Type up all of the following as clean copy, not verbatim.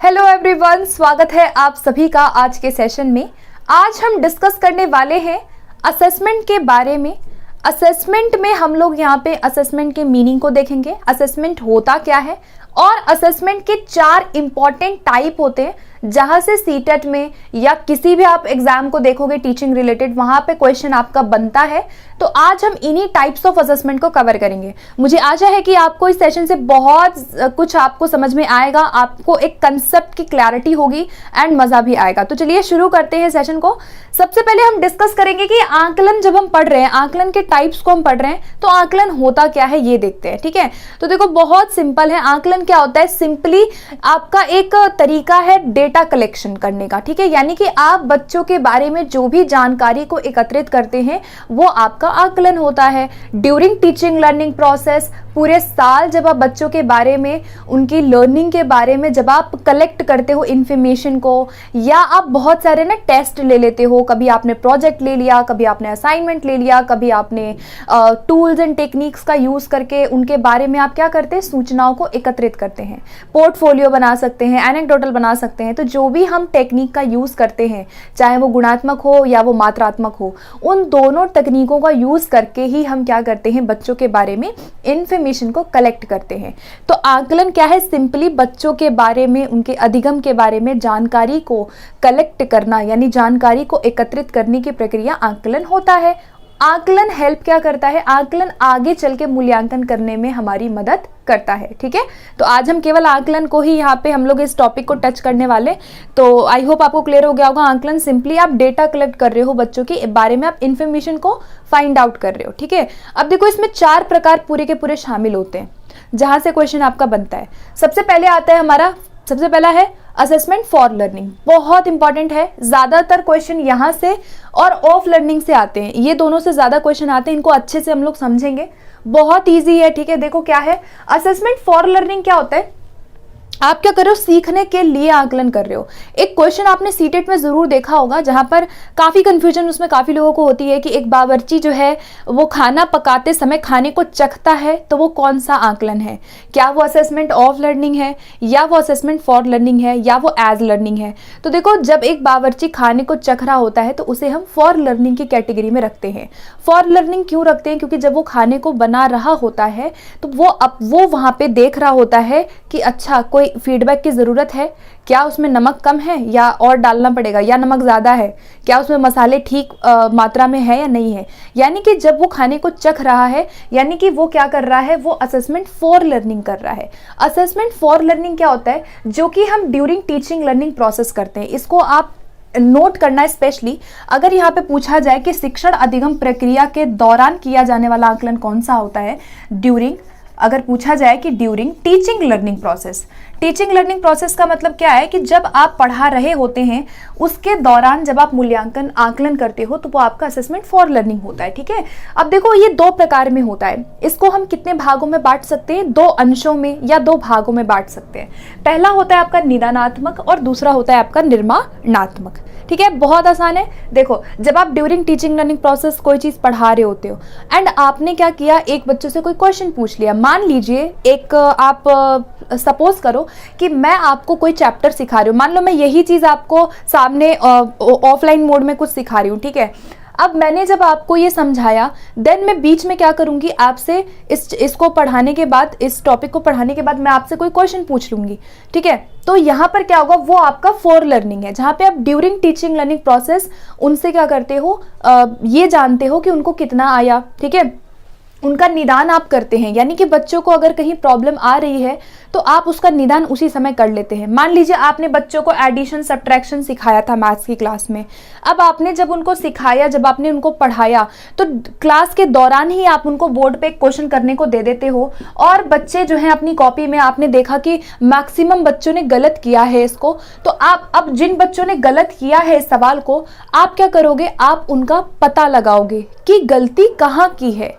Hello everyone, स्वागत है आप सभी का आज के सेशन में। आज हम डिस्कस करने वाले हैं असेसमेंट के बारे में। असेसमेंट में हम लोग यहाँ पे असेसमेंट के मीनिंग को देखेंगे, असेसमेंट होता क्या है और असेसमेंट के 4 इंपॉर्टेंट टाइप होते हैं जहां से सीटेट में या किसी भी आप एग्जाम को देखोगे टीचिंग रिलेटेड, वहां पे क्वेश्चन आपका बनता है। तो आज हम इन्हीं टाइप्स ऑफ असेसमेंट को कवर करेंगे। मुझे आशा है कि आपको इस सेशन से बहुत कुछ आपको समझ में आएगा, आपको एक कंसेप्ट की क्लैरिटी होगी एंड मजा भी आएगा। तो चलिए शुरू करते हैं सेशन को। सबसे पहले हम डिस्कस करेंगे कि आकलन जब हम पढ़ रहे हैं, आकलन के टाइप्स को हम पढ़ रहे हैं, तो आकलन होता क्या है ये देखते हैं। ठीक है, तो देखो बहुत सिंपल है। आकलन क्या होता है? सिंपली आपका एक तरीका है डेटा कलेक्शन करने का। ठीक है, यानी कि आप बच्चों के बारे में जो भी जानकारी को एकत्रित करते हैं वो आपका आकलन होता है। ड्यूरिंग टीचिंग लर्निंग प्रोसेस, पूरे साल जब आप बच्चों के बारे में, उनकी लर्निंग के बारे में जब आप कलेक्ट करते हो इंफॉर्मेशन को, या आप बहुत सारे ना टेस्ट ले लेते हो, कभी आपने प्रोजेक्ट ले लिया, कभी आपने असाइनमेंट ले लिया, कभी आपने टूल्स एंड टेक्निक्स का यूज करके उनके बारे में आप क्या करते हैं, सूचनाओं को एकत्रित करते हैं। पोर्टफोलियो बना सकते हैं, एनेक्डोटल बना सकते हैं। तो जो भी हम टेक्निक का यूज करते हैं, चाहे वो गुणात्मक हो या वो मात्रात्मक हो, उन दोनों तकनीकों का यूज करके ही हम क्या करते हैं, बच्चों के बारे में इंफॉर्मेशन को कलेक्ट करते हैं। तो आकलन क्या है? सिंपली बच्चों के बारे में, उनके अधिगम के बारे में जानकारी को कलेक्ट करना, यानी जानकारी को एकत्रित करने की प्रक्रिया आकलन होता है। आकलन हेल्प क्या करता है? आकलन आगे चल के मूल्यांकन करने में हमारी मदद करता है। ठीक है, तो आज हम केवल आकलन को ही यहाँ पे हम लोग इस टॉपिक को टच करने वाले। तो आई होप आपको क्लियर हो गया होगा। आकलन सिंपली आप डेटा कलेक्ट कर रहे हो, बच्चों के बारे में आप इंफॉर्मेशन को फाइंड आउट कर रहे हो। ठीक है, अब देखो इसमें 4 प्रकार पूरे के पूरे शामिल होते हैं जहां से क्वेश्चन आपका बनता है। सबसे पहले आता है हमारा, सबसे पहला है असेसमेंट फॉर लर्निंग। बहुत इंपॉर्टेंट है, ज्यादातर क्वेश्चन यहां से और ऑफ लर्निंग से आते हैं। ये दोनों से ज्यादा क्वेश्चन आते हैं, इनको अच्छे से हम लोग समझेंगे। बहुत इजी है। ठीक है, देखो क्या है असेसमेंट फॉर लर्निंग। क्या होता है? आप क्या कर रहे हो, सीखने के लिए आकलन कर रहे हो। एक क्वेश्चन आपने सीटेट में जरूर देखा होगा जहां पर काफी कंफ्यूजन उसमें काफी लोगों को होती है कि एक बावर्ची जो है वो खाना पकाते समय खाने को चखता है, तो वो कौन सा आकलन है? क्या वो असेसमेंट ऑफ लर्निंग है, या वो असेसमेंट फॉर लर्निंग है, या वो एज लर्निंग है? तो देखो जब एक बावर्ची खाने को चख रहा होता है तो उसे हम फॉर लर्निंग की कैटेगरी में रखते हैं। फॉर लर्निंग क्यों रखते हैं? क्योंकि जब वो खाने को बना रहा होता है तो वो वहां पे देख रहा होता है कि अच्छा कोई फीडबैक की जरूरत है, क्या उसमें नमक कम है या और डालना पड़ेगा, या नमक ज्यादा है, क्या उसमें मसाले ठीक मात्रा में है या नहीं है। यानी कि जब वो खाने को चख रहा है, यानी कि वो क्या कर रहा है, वो असेसमेंट फॉर लर्निंग कर रहा है। असेसमेंट फॉर लर्निंग क्या होता है? जो कि हम ड्यूरिंग टीचिंग लर्निंग प्रोसेस करते हैं। इसको आप नोट करना है। स्पेशली अगर यहाँ पे पूछा जाए कि शिक्षण अधिगम प्रक्रिया के दौरान किया जाने वाला आकलन कौन सा होता है, ड्यूरिंग, अगर पूछा जाए कि during teaching learning process. Teaching learning process का मतलब क्या है कि जब आप पढ़ा रहे होते हैं उसके दौरान जब आप मूल्यांकन आकलन करते हो तो वो आपका असेसमेंट फॉर लर्निंग होता है। ठीक है, अब देखो ये 2 प्रकार में होता है। इसको हम कितने भागों में बांट सकते हैं? 2 अंशों में या 2 भागों में बांट सकते हैं। पहला होता है आपका निदानात्मक और दूसरा होता है आपका निर्माणात्मक। ठीक है, बहुत आसान है। देखो जब आप ड्यूरिंग टीचिंग लर्निंग प्रोसेस कोई चीज पढ़ा रहे होते हो एंड आपने क्या किया, एक बच्चे से कोई क्वेश्चन पूछ लिया। मान लीजिए एक आप सपोज करो कि मैं आपको कोई चैप्टर सिखा रही हूँ, मान लो मैं यही चीज आपको सामने ऑफलाइन मोड में कुछ सिखा रही हूँ। ठीक है, अब मैंने जब आपको ये समझाया, देन मैं बीच में क्या करूंगी, आपसे इसको पढ़ाने के बाद, इस टॉपिक को पढ़ाने के बाद मैं आपसे कोई क्वेश्चन पूछ लूंगी। ठीक है, तो यहाँ पर क्या होगा, वो आपका फॉर लर्निंग है, जहां पे आप ड्यूरिंग टीचिंग लर्निंग प्रोसेस उनसे क्या करते हो, ये जानते हो कि उनको कितना आया। ठीक है, उनका निदान आप करते हैं, यानी कि बच्चों को अगर कहीं प्रॉब्लम आ रही है तो आप उसका निदान उसी समय कर लेते हैं। मान लीजिए आपने बच्चों को एडिशन सब्ट्रैक्शन सिखाया था मैथ्स की क्लास में। अब आपने जब उनको सिखाया, जब आपने उनको पढ़ाया, तो क्लास के दौरान ही आप उनको बोर्ड पे एक क्वेश्चन करने को दे देते हो और बच्चे जो हैं अपनी कॉपी में, आपने देखा कि मैक्सिमम बच्चों ने गलत किया है इसको, तो आप अब जिन बच्चों ने गलत किया है इस सवाल को, आप क्या करोगे, आप उनका पता लगाओगे कि गलती कहाँ की है,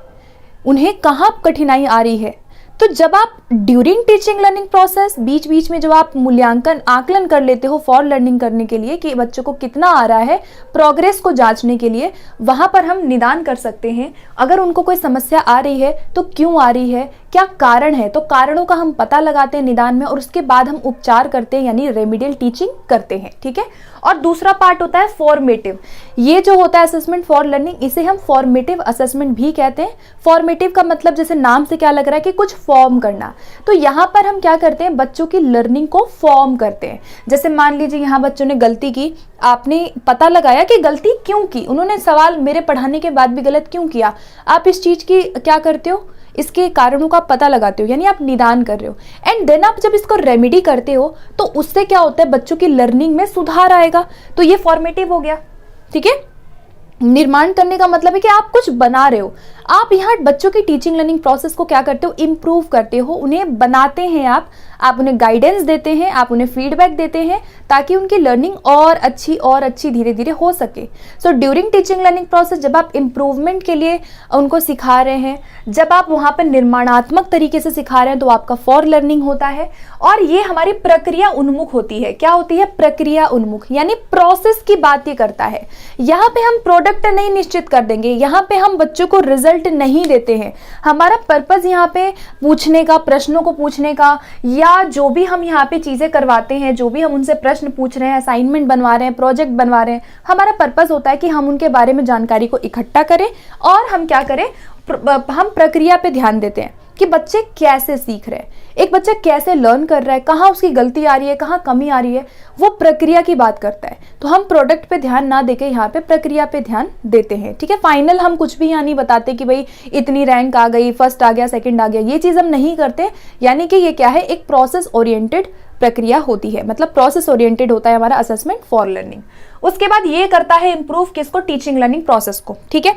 उन्हें कहाँ कठिनाई आ रही है। तो जब आप ड्यूरिंग टीचिंग लर्निंग प्रोसेस बीच बीच में जब आप मूल्यांकन आकलन कर लेते हो फॉर लर्निंग करने के लिए कि बच्चों को कितना आ रहा है, प्रोग्रेस को जांचने के लिए, वहां पर हम निदान कर सकते हैं। अगर उनको कोई समस्या आ रही है तो क्यों आ रही है, क्या कारण है, तो कारणों का हम पता लगाते हैं निदान में और उसके बाद हम उपचार करते हैं यानी रेमेडियल टीचिंग करते हैं, ठीक है। और दूसरा पार्ट होता है फॉर्मेटिव। ये जो होता है असेसमेंट फॉर लर्निंग, इसे हम फॉर्मेटिव असेसमेंट भी कहते हैं। फॉर्मेटिव का मतलब जैसे नाम से क्या लग रहा है कि कुछ फॉर्म करना, तो यहाँ पर हम क्या करते हैं, बच्चों की लर्निंग को फॉर्म करते हैं। जैसे मान लीजिए यहाँ बच्चों ने गलती की, आपने पता लगाया कि गलती क्यों की, उन्होंने सवाल मेरे पढ़ाने के बाद भी गलत क्यों किया, आप इस चीज की क्या करते हो, इसके कारणों का पता लगाते हो, यानी आप निदान कर रहे हो। एंड देन आप जब इसको रेमेडी करते हो तो उससे क्या होता है, बच्चों की लर्निंग में सुधार आएगा। तो ये फॉर्मेटिव हो गया, ठीक है। निर्माण करने का मतलब है कि आप कुछ बना रहे हो, आप यहाँ बच्चों की टीचिंग लर्निंग प्रोसेस को क्या करते हो, इम्प्रूव करते हो, उन्हें बनाते हैं आप उन्हें गाइडेंस देते हैं, आप उन्हें फीडबैक देते हैं ताकि उनकी लर्निंग और अच्छी धीरे धीरे हो सके। So during teaching learning process जब आप इम्प्रूवमेंट के लिए उनको सिखा रहे हैं, जब आप वहाँ पर निर्माणात्मक तरीके से सिखा रहे हैं तो आपका फॉर लर्निंग होता है। और ये हमारी प्रक्रिया उन्मुख होती है। क्या होती है, प्रक्रिया उन्मुख, यानी प्रोसेस की बात ये करता है। यहाँ पे हम प्रोडक्ट नहीं निश्चित कर देंगे, यहाँ पे हम बच्चों को रिजल्ट नहीं देते हैं। हमारा पर्पस यहाँ पे पूछने का, प्रश्नों को पूछने का, या जो भी हम यहाँ पे चीजें करवाते हैं, जो भी हम उनसे प्रश्न पूछ रहे हैं, असाइनमेंट बनवा रहे हैं, प्रोजेक्ट बनवा रहे हैं, हमारा पर्पस होता है कि हम उनके बारे में जानकारी को इकट्ठा करें और हम क्या करें, हम प्रक्रिया पे ध्यान देते हैं कि बच्चे कैसे सीख रहे हैं, एक बच्चा कैसे लर्न कर रहा है, कहाँ उसकी गलती आ रही है, कहाँ कमी आ रही है, वो प्रक्रिया की बात करता है। तो हम प्रोडक्ट पे ध्यान ना देके यहाँ पे प्रक्रिया पे ध्यान देते हैं, ठीक है। फाइनल हम कुछ भी यहाँ नहीं बताते कि भाई इतनी रैंक आ गई, फर्स्ट आ गया, सेकंड आ गया, ये चीज हम नहीं करते। यानी कि ये क्या है, एक प्रोसेस ओरिएंटेड प्रक्रिया होती है, मतलब प्रोसेस ओरिएंटेड होता है हमारा असेसमेंट फॉर लर्निंग। उसके बाद ये करता है इंप्रूव किसको, टीचिंग लर्निंग प्रोसेस को, ठीक है।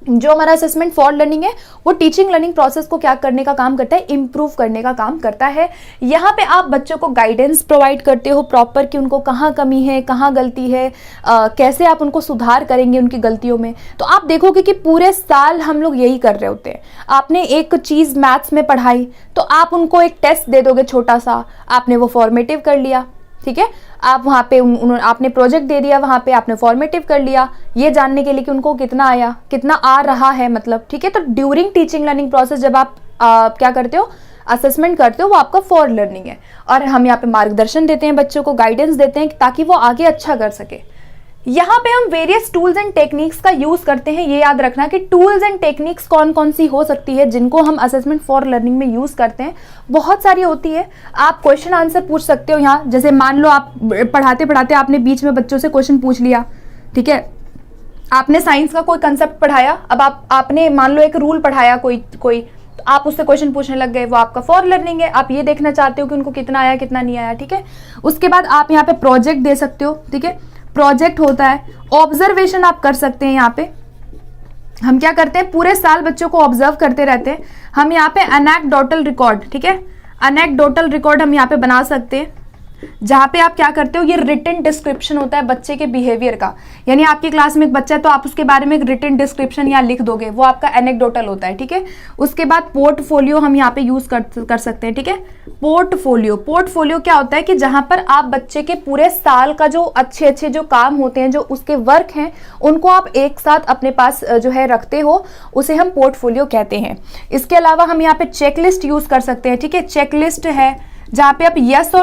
जो हमारा असेसमेंट फॉर लर्निंग है वो टीचिंग लर्निंग प्रोसेस को क्या करने का काम करता है, इंप्रूव करने का काम करता है। यहाँ पे आप बच्चों को गाइडेंस प्रोवाइड करते हो प्रॉपर कि उनको कहाँ कमी है, कहाँ गलती है, कैसे आप उनको सुधार करेंगे उनकी गलतियों में। तो आप देखोगे कि पूरे साल हम लोग यही कर रहे होते हैं। आपने एक चीज़ मैथ्स में पढ़ाई तो आप उनको एक टेस्ट दे दोगे छोटा सा, आपने वो फॉर्मेटिव कर लिया, ठीक है। आप वहाँ पे आपने प्रोजेक्ट दे दिया, वहाँ पे आपने फॉर्मेटिव कर लिया, ये जानने के लिए कि उनको कितना आया, कितना आ रहा है, मतलब, ठीक है। तो ड्यूरिंग टीचिंग लर्निंग प्रोसेस जब आप क्या करते हो, असेसमेंट करते हो, वो आपका फॉर लर्निंग है। और हम यहाँ पे मार्गदर्शन देते हैं, बच्चों को गाइडेंस देते हैं ताकि वो आगे अच्छा कर सके। यहाँ पे हम वेरियस टूल्स एंड टेक्निक्स का यूज करते हैं। ये याद रखना कि टूल्स एंड टेक्निक्स कौन कौन सी हो सकती है जिनको हम असेसमेंट फॉर लर्निंग में यूज करते हैं, बहुत सारी होती है। आप क्वेश्चन आंसर पूछ सकते हो यहाँ, जैसे मान लो आप पढ़ाते पढ़ाते आपने बीच में बच्चों से क्वेश्चन पूछ लिया, ठीक है। आपने साइंस का कोई कंसेप्ट पढ़ाया, अब आपने मान लो एक रूल पढ़ाया कोई तो आप उससे क्वेश्चन पूछने लग गए, वो आपका फॉर लर्निंग है। आप ये देखना चाहते हो कि उनको कितना आया कितना नहीं आया, ठीक है। उसके बाद आप यहाँ पे प्रोजेक्ट दे सकते हो, ठीक है। प्रोजेक्ट होता है, ऑब्जर्वेशन आप कर सकते हैं। यहाँ पे हम क्या करते हैं, पूरे साल बच्चों को ऑब्जर्व करते रहते हैं। हम यहाँ पे एनेक्डोटल रिकॉर्ड, ठीक है, एनेक्डोटल रिकॉर्ड हम यहाँ पे बना सकते हैं, जहाँ पे आप क्या करते हो, ये रिटन डिस्क्रिप्शन होता है बच्चे के बिहेवियर का। यानी आपकी क्लास में एक बच्चा है तो आप उसके बारे में एक रिटन डिस्क्रिप्शन यहाँ लिख दोगे, वो आपका एनेक्डोटल होता है, ठीक है। उसके बाद पोर्टफोलियो हम यहाँ पे यूज कर सकते हैं, ठीक है। पोर्टफोलियो क्या होता है कि जहां पर आप बच्चे के पूरे साल का जो अच्छे अच्छे जो काम होते हैं, जो उसके वर्क हैं, उनको आप एक साथ अपने पास जो है रखते हो, उसे हम पोर्टफोलियो कहते हैं। इसके अलावा हम यहाँ पे चेकलिस्ट यूज कर सकते हैं, ठीक है। चेकलिस्ट है जहाँ पे आप यस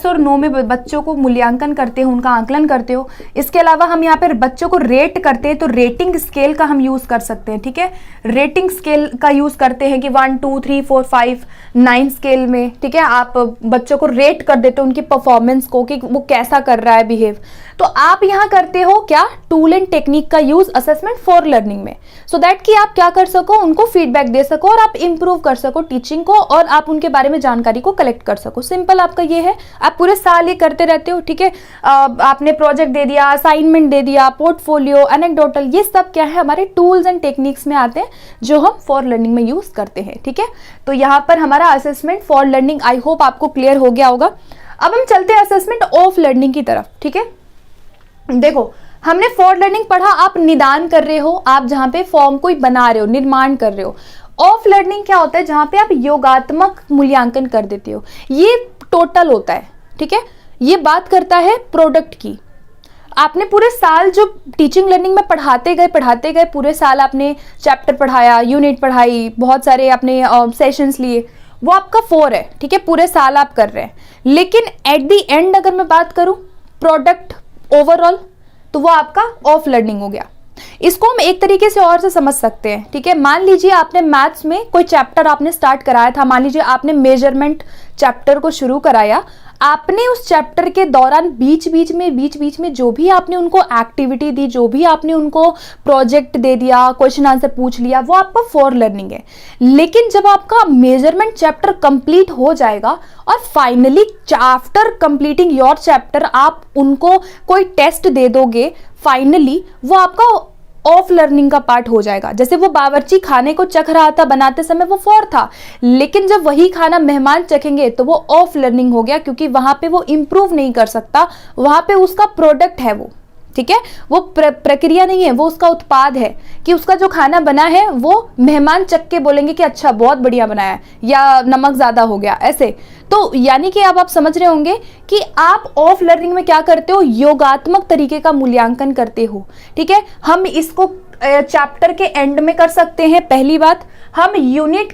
और नो में बच्चों को मूल्यांकन करते हो, उनका आंकलन करते हो। इसके अलावा हम यहाँ पे बच्चों को रेट करते हैं तो रेटिंग स्केल का हम यूज कर सकते हैं, ठीक है। रेटिंग स्केल का यूज करते हैं कि 1 2 3 4 5 9 स्केल में, ठीक है। आप बच्चों को रेट कर देते हो उनकी परफॉर्मेंस को कि वो कैसा कर रहा है बिहेव। तो आप यहाँ करते हो क्या, टूल एंड टेक्निक का यूज असेसमेंट फॉर लर्निंग में, सो दैट कि आप क्या कर सको, उनको फीडबैक दे सको और आप इंप्रूव कर सको टीचिंग को, और आप उनके बारे में जानकारी को कलेक्ट कर सको। सिंपल आपका ये है, आप पूरे साल ये करते रहते हो, ठीक है। आपने प्रोजेक्ट दे दिया, असाइनमेंट दे दिया, पोर्टफोलियो, एनेक्डोटल, ये सब क्या है, हमारे टूल्स एंड टेक्निक्स में आते हैं जो हम फॉर लर्निंग में यूज करते हैं, ठीक है। तो यहाँ पर हमारा assessment for learning I hope आपको क्लियर हो गया होगा। अब हम चलते हैं असेसमेंट ऑफ लर्निंग की तरफ, ठीक है। देखो, हमने फॉर लर्निंग पढ़ा, आप निदान कर रहे हो, आप जहां पे फॉर्म कोई बना रहे हो, निर्माण कर रहे हो। ऑफ लर्निंग क्या होता है, जहां पे आप योगात्मक मूल्यांकन कर देते हो। ये टोटल होता है, ठीक है। ये बात करता है प्रोडक्ट की। आपने पूरे साल जो टीचिंग लर्निंग में पढ़ाते गए पूरे साल आपने चैप्टर पढ़ाया, यूनिट पढ़ाई, बहुत सारे आपने सेशंस लिए, वो आपका 4 है, ठीक है, पूरे साल आप कर रहे हैं। लेकिन एट द एंड अगर मैं बात करूं प्रोडक्ट ओवरऑल, तो वो आपका ऑफ लर्निंग हो गया। इसको हम एक तरीके से और से समझ सकते हैं, ठीक है। मान लीजिए आपने मैथ्स में कोई चैप्टर आपने स्टार्ट कराया था, मान लीजिए आपने मेजरमेंट चैप्टर को शुरू कराया, आपने उस चैप्टर के दौरान बीच बीच में जो भी आपने उनको एक्टिविटी दी, जो भी आपने उनको प्रोजेक्ट दे दिया, क्वेश्चन आंसर पूछ लिया, वो आपका फॉर लर्निंग है। लेकिन जब आपका मेजरमेंट चैप्टर कंप्लीट हो जाएगा और finally after completing your chapter आप उनको कोई टेस्ट दे दोगे, फाइनली वो आपका ऑफ लर्निंग का पार्ट हो जाएगा। जैसे वो बावर्ची खाने को चख रहा था बनाते समय, वो फॉर था, लेकिन जब वही खाना मेहमान चखेंगे तो वो ऑफ लर्निंग हो गया, क्योंकि वहां पे वो इंप्रूव नहीं कर सकता, वहां पे उसका प्रोडक्ट है वो, ठीक है, वो प्रक्रिया नहीं है, वो उसका उत्पाद है कि उसका जो खाना बना है वो मेहमान चख के बोलेंगे कि अच्छा बहुत बढ़िया बनाया है या नमक ज्यादा हो गया, ऐसे। तो यानी कि अब आप समझ रहे होंगे कि आप ऑफ लर्निंग में क्या करते हो, योगात्मक तरीके का मूल्यांकन करते हो, ठीक है। हम इसको चैप्टर के एंड में कर सकते हैं, पहली बात, हम यूनिट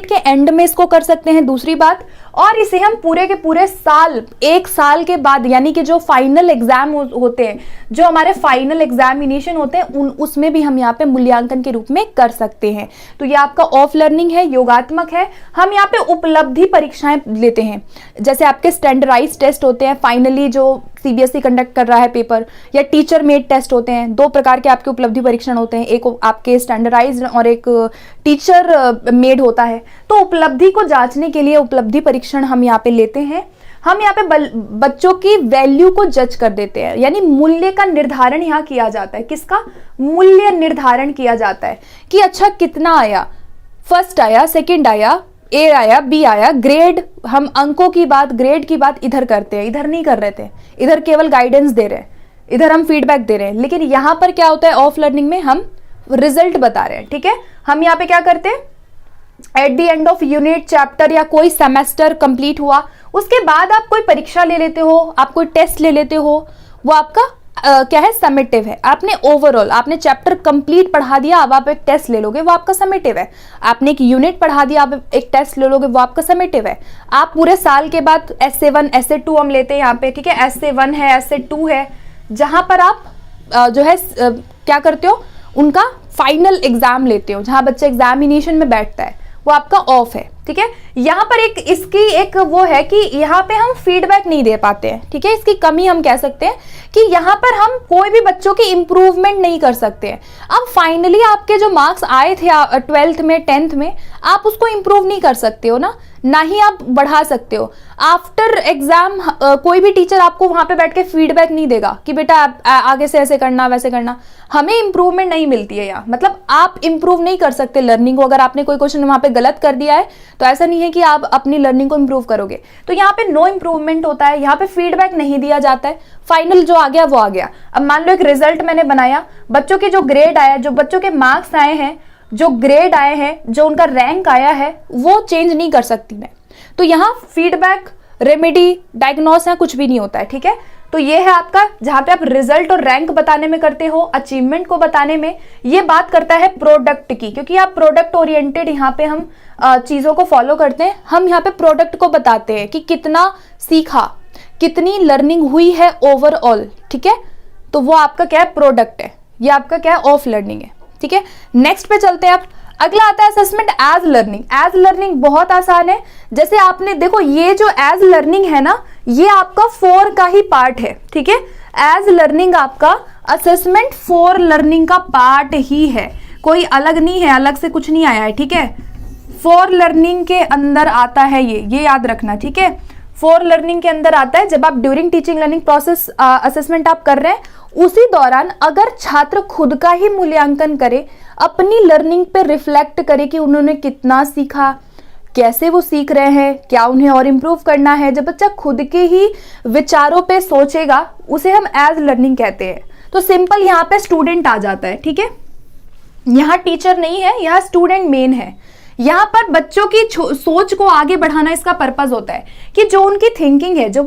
के एंड में इसको कर सकते हैं, दूसरी बात, और इसे हम पूरे के पूरे साल, एक साल के बाद, यानी कि जो फाइनल एग्जाम होते हैं, जो हमारे फाइनल एग्जामिनेशन होते हैं, उसमें भी हम यहाँ पे मूल्यांकन के रूप में कर सकते हैं। तो ये आपका ऑफ लर्निंग है, योगात्मक है। हम यहाँ पे उपलब्धि परीक्षाएं लेते हैं, जैसे आपके स्टैंडर्डाइज टेस्ट होते हैं, फाइनली जो सीबीएसई कंडक्ट कर रहा है पेपर, या टीचर मेड टेस्ट होते हैं। 2 प्रकार के आपके उपलब्धि परीक्षण होते हैं, एक आपके स्टैंडर्डाइज्ड और एक टीचर मेड होता है। तो उपलब्धि को जांचने के लिए उपलब्धि परीक्षण हम यहाँ पे लेते हैं। हम यहाँ पे बच्चों की वैल्यू को जज कर देते हैं, यानी मूल्य का निर्धारण यहाँ किया जाता है। किसका मूल्य निर्धारण किया जाता है कि अच्छा कितना आया, फर्स्ट आया, सेकंड आया, ए आया, बी आया, ग्रेड, हम अंकों की बात, ग्रेड की बात इधर करते हैं, इधर नहीं कर रहे थे, इधर केवल गाइडेंस दे रहे हैं, इधर हम फीडबैक दे रहे हैं। लेकिन यहां पर क्या होता है, ऑफ लर्निंग में हम रिजल्ट बता रहे हैं, ठीक है। हम यहाँ पे क्या करते हैं, at the end of unit, chapter या कोई सेमेस्टर कंप्लीट हुआ, उसके बाद आप कोई परीक्षा ले लेते हो, आप कोई टेस्ट ले लेते हो, वो आपका क्या है, समेटिव है। आपने ओवरऑल आपने चैप्टर कंप्लीट पढ़ा दिया, अब आप एक टेस्ट ले लोगे, वो आपका समेटिव है। आपने एक यूनिट पढ़ा दिया, आप एक टेस्ट ले लोगे, वो आपका समेटिव है। आप पूरे साल के बाद essay 1 essay 2 हम लेते हैं यहाँ पे, ठीक है, essay 1 है, essay 2 है, जहां पर आप जो है क्या करते हो, उनका फाइनल एग्जाम लेते हो, जहां बच्चे एग्जामिनेशन में बैठता है, वो आपका ऑफ है, ठीक है। यहाँ पर एक इसकी एक वो है कि यहाँ पे हम फीडबैक नहीं दे पाते हैं, ठीक है, इसकी कमी हम कह सकते हैं कि यहाँ पर हम कोई भी बच्चों की इंप्रूवमेंट नहीं कर सकते हैं। अब फाइनली आपके जो मार्क्स आए थे 12th में 10th में, आप उसको इंप्रूव नहीं कर सकते हो ना ही आप बढ़ा सकते हो। आफ्टर एग्जाम कोई भी टीचर आपको वहां पे बैठ के फीडबैक नहीं देगा कि बेटा आगे से ऐसे करना, वैसे करना। हमें इंप्रूवमेंट नहीं मिलती है यहाँ, मतलब आप इंप्रूव नहीं कर सकते लर्निंग को। अगर आपने कोई क्वेश्चन वहां पे गलत कर दिया है तो ऐसा नहीं है कि आप अपनी लर्निंग को इंप्रूव करोगे। तो यहाँ पे नो इंप्रूवमेंट होता है, यहाँ पे फीडबैक नहीं दिया जाता है, फाइनल जो आ गया वो आ गया। अब मान लो एक रिजल्ट मैंने बनाया, बच्चों के जो ग्रेड आया, जो बच्चों के मार्क्स आए हैं, जो ग्रेड आए हैं, जो उनका रैंक आया है, वो चेंज नहीं कर सकती मैं। तो यहाँ फीडबैक, रेमेडी, डायग्नोस है, कुछ भी नहीं होता है, ठीक है। तो ये है आपका, जहां पे आप रिजल्ट और रैंक बताने में करते हो, अचीवमेंट को बताने में। ये बात करता है प्रोडक्ट की, क्योंकि आप प्रोडक्ट ओरिएंटेड यहाँ पे हम चीजों को फॉलो करते हैं। हम यहाँ पे प्रोडक्ट को बताते हैं कि कितना सीखा, कितनी लर्निंग हुई है ओवरऑल, ठीक है। तो वो आपका क्या है, प्रोडक्ट है। ये आपका क्या है, ऑफ लर्निंग है, ठीक है। नेक्स्ट पे चलते हैं आप। अगला आता है assessment as learning. As learning बहुत आसान है। जैसे आपने देखो, ये जो एज लर्निंग है ना, ये आपका 4 का ही पार्ट है, ठीक है। एज लर्निंग आपका असेसमेंट 4 लर्निंग का पार्ट ही है, कोई अलग नहीं है, अलग से कुछ नहीं आया है, ठीक है। 4 लर्निंग के अंदर आता है ये याद रखना, ठीक है। 4 लर्निंग के अंदर आता है। जब आप during teaching learning process assessment आप कर रहे हैं, उसी दौरान अगर छात्र खुद का ही मूल्यांकन करे, अपनी लर्निंग पे रिफ्लेक्ट करे कि उन्होंने कितना सीखा, कैसे वो सीख रहे हैं, क्या उन्हें और इम्प्रूव करना है, जब बच्चा खुद के ही विचारों पे सोचेगा, उसे हम एज लर्निंग कहते हैं। तो सिंपल यहाँ पे स्टूडेंट आ जाता है, ठीक है। यहाँ टीचर नहीं है, यहाँ स्टूडेंट मेन है। यहाँ पर बच्चों की सोच को आगे बढ़ाना इसका पर्पस होता है कि जो उनकी थिंकिंग है, जो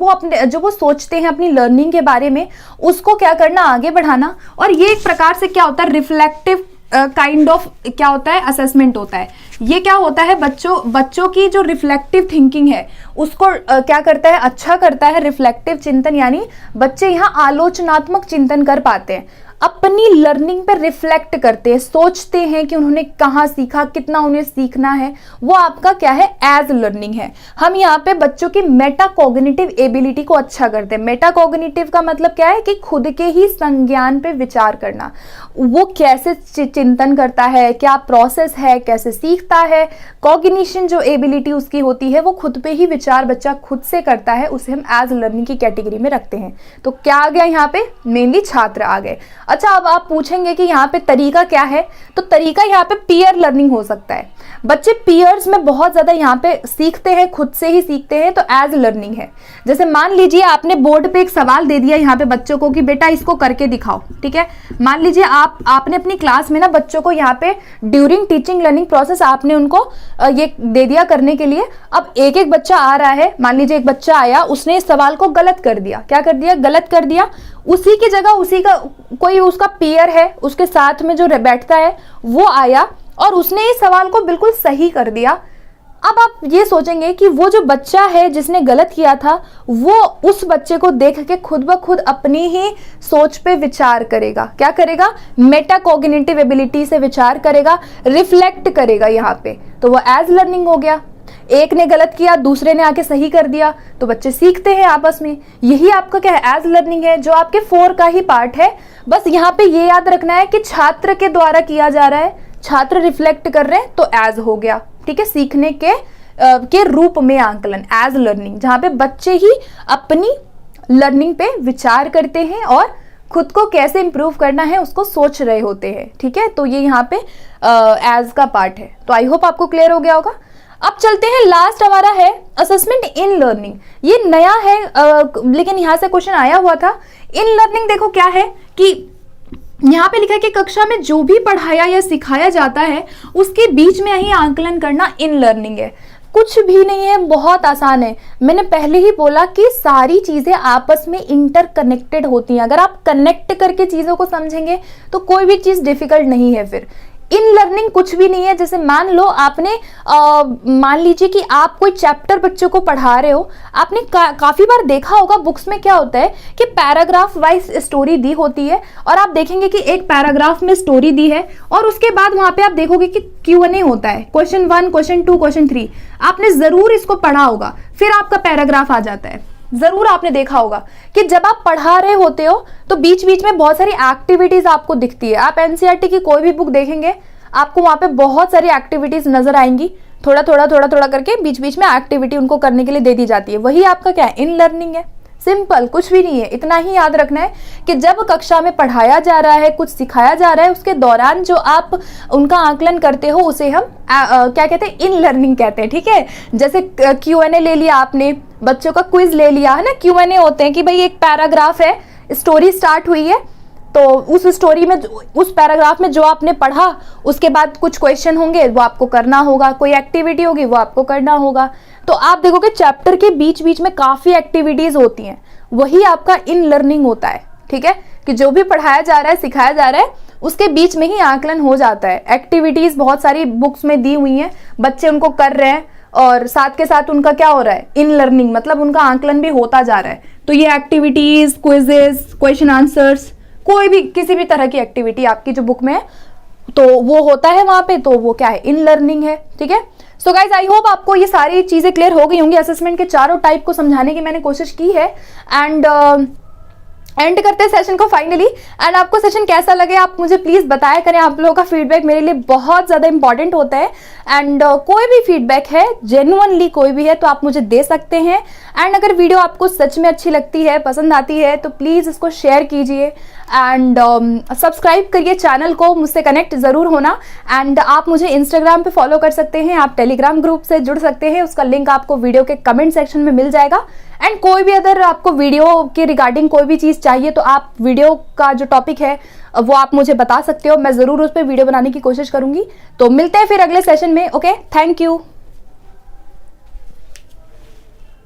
वो सोचते हैं अपनी लर्निंग के बारे में, उसको क्या करना, आगे बढ़ाना। और ये एक प्रकार से क्या होता है, रिफ्लेक्टिव काइंड ऑफ क्या होता है, असेसमेंट होता है। ये क्या होता है, बच्चों की जो रिफ्लेक्टिव थिंकिंग है उसको क्या करता है, अच्छा करता है। रिफ्लेक्टिव चिंतन यानी बच्चे यहाँ आलोचनात्मक चिंतन कर पाते हैं, अपनी लर्निंग पे रिफ्लेक्ट करते हैं, सोचते हैं कि उन्होंने कहाँ सीखा, कितना उन्हें सीखना है। वो आपका क्या है, एज लर्निंग है। हम यहाँ पे बच्चों की मेटाकॉग्निटिव एबिलिटी को अच्छा करते हैं। मेटाकॉग्निटिव का मतलब क्या है कि खुद के ही संज्ञान पे विचार करना। वो कैसे चिंतन करता है, क्या प्रोसेस है, कैसे सीखता है। कॉग्निशन जो एबिलिटी उसकी होती है वो खुद पे ही विचार बच्चा खुद से करता है, उसे हम एज लर्निंग की कैटेगरी में रखते हैं। तो क्या आ गया यहाँ पे, मेनली छात्र आ गए। अच्छा, अब आप पूछेंगे कि यहाँ पे तरीका क्या है, तो तरीका यहाँ पे पीयर लर्निंग हो सकता है। बच्चे पीयर्स में बहुत ज्यादा यहाँ पे सीखते हैं, खुद से ही सीखते हैं, तो एज लर्निंग है। जैसे मान लीजिए आपने बोर्ड पे एक सवाल दे दिया यहाँ पे बच्चों को कि बेटा इसको करके दिखाओ, ठीक है। मान लीजिए आपने अपनी क्लास में ना बच्चों को यहाँ पे ड्यूरिंग टीचिंग लर्निंग प्रोसेस आपने उनको ये दे दिया करने के लिए। अब एक एक बच्चा आ रहा है, मान लीजिए एक बच्चा आया, उसने इस सवाल को गलत कर दिया। क्या कर दिया, गलत कर दिया। उसी की जगह उसी का कोई उसका पीयर है, उसके साथ में जो बैठता है, वो आया और उसने इस सवाल को बिल्कुल सही कर दिया। अब आप ये सोचेंगे कि वो जो बच्चा है जिसने गलत किया था, वो उस बच्चे को देख के खुद ब खुद अपनी ही सोच पे विचार करेगा। क्या करेगा, मेटाकॉग्निटिव एबिलिटी से विचार करेगा, रिफ्लेक्ट करेगा यहाँ पे। तो वो एज लर्निंग हो गया। एक ने गलत किया, दूसरे ने आके सही कर दिया, तो बच्चे सीखते हैं आपस में। यही आपका क्या है, एज लर्निंग है, जो आपके 4 का ही पार्ट है। बस यहाँ पे ये याद रखना है कि छात्र के द्वारा किया जा रहा है, छात्र रिफ्लेक्ट कर रहे हैं, तो एज हो गया, ठीक है। सीखने के रूप में आंकलन, एज लर्निंग, जहां पे बच्चे ही अपनी लर्निंग पे विचार करते हैं और खुद को कैसे इंप्रूव करना है उसको सोच रहे होते हैं, ठीक है। तो ये यहाँ पे एज का पार्ट है। तो आई होप आपको क्लियर हो गया होगा। अब चलते हैं, लास्ट हमारा है असेसमेंट इन लर्निंग। ये नया है लेकिन यहाँ से क्वेश्चन आया हुआ था। इन लर्निंग देखो क्या है कि यहाँ पे लिखा है कि कक्षा में जो भी पढ़ाया या सिखाया जाता है उसके बीच में ही आंकलन करना इन लर्निंग है। कुछ भी नहीं है, बहुत आसान है। मैंने पहले ही बोला कि सारी चीजें आपस में इंटरकनेक्टेड होती हैं। अगर आप कनेक्ट करके चीजों को समझेंगे तो कोई भी चीज डिफिकल्ट नहीं है। फिर इन लर्निंग कुछ भी नहीं है। जैसे मान लो आपने मान लीजिए कि आप कोई चैप्टर बच्चों को पढ़ा रहे हो, आपने काफी बार देखा होगा बुक्स में क्या होता है कि पैराग्राफ वाइज स्टोरी दी होती है और आप देखेंगे कि एक पैराग्राफ में स्टोरी दी है और उसके बाद वहां पे आप देखोगे कि Q&A होता है, क्वेश्चन 1, क्वेश्चन 2, क्वेश्चन 3। आपने जरूर इसको पढ़ा होगा, फिर आपका पैराग्राफ आ जाता है। जरूर आपने देखा होगा कि जब आप पढ़ा रहे होते हो तो बीच बीच में बहुत सारी एक्टिविटीज आपको दिखती है। आप एनसीईआरटी की कोई भी बुक देखेंगे, आपको वहां पे बहुत सारी एक्टिविटीज नजर आएंगी। थोड़ा थोड़ा करके बीच बीच में एक्टिविटी उनको करने के लिए दे दी जाती है। वही आपका क्या है, इन लर्निंग है। सिंपल, कुछ भी नहीं है। इतना ही याद रखना है कि जब कक्षा में पढ़ाया जा रहा है, कुछ सिखाया जा रहा है, उसके दौरान जो आप उनका आकलन करते हो उसे हम क्या कहते हैं, इन लर्निंग कहते हैं, ठीक है। जैसे Q&A ले लिया आपने, बच्चों का क्विज ले लिया है ना। Q&A होते हैं कि भाई एक पैराग्राफ है, स्टोरी स्टार्ट हुई है, तो उस स्टोरी में, उस पैराग्राफ में जो आपने पढ़ा, उसके बाद कुछ क्वेश्चन होंगे, वो आपको करना होगा, कोई एक्टिविटी होगी वो आपको करना होगा। तो आप देखोगे चैप्टर के बीच बीच में काफी एक्टिविटीज होती हैं। वही आपका इन लर्निंग होता है, ठीक है, कि जो भी पढ़ाया जा रहा है, सिखाया जा रहा है, उसके बीच में ही आकलन हो जाता है। एक्टिविटीज बहुत सारी बुक्स में दी हुई हैं, बच्चे उनको कर रहे हैं और साथ के साथ उनका क्या हो रहा है, इन लर्निंग, मतलब उनका आकलन भी होता जा रहा है। तो ये एक्टिविटीज, क्विजेस, क्वेश्चन आंसर्स, कोई भी किसी भी तरह की एक्टिविटी आपकी जो बुक में है तो वो होता है वहां पे, तो वो क्या है, इन लर्निंग है, ठीक है। सो गाइज, आई होप आपको ये सारी चीजें क्लियर हो गई होंगी। असेसमेंट के चारों टाइप को समझाने की मैंने कोशिश की है। एंड करते हैं सेशन को फाइनली। एंड आपको सेशन कैसा लगे आप मुझे प्लीज बताया करें। आप लोगों का फीडबैक मेरे लिए बहुत ज्यादा इंपॉर्टेंट होता है। एंड कोई भी फीडबैक है, जेन्युइनली कोई भी है, तो आप मुझे दे सकते हैं। एंड अगर वीडियो आपको सच में अच्छी लगती है, पसंद आती है, तो प्लीज इसको शेयर कीजिए एंड सब्सक्राइब करिए चैनल को, मुझसे कनेक्ट जरूर होना। एंड आप मुझे इंस्टाग्राम पे फॉलो कर सकते हैं, आप टेलीग्राम ग्रुप से जुड़ सकते हैं, उसका लिंक आपको वीडियो के कमेंट सेक्शन में मिल जाएगा। एंड कोई भी अगर आपको वीडियो के रिगार्डिंग कोई भी चीज़ चाहिए तो आप वीडियो का जो टॉपिक है वो आप मुझे बता सकते हो, मैं ज़रूर उस पर वीडियो बनाने की कोशिश करूंगी। तो मिलते हैं फिर अगले सेशन में। Okay, thank you.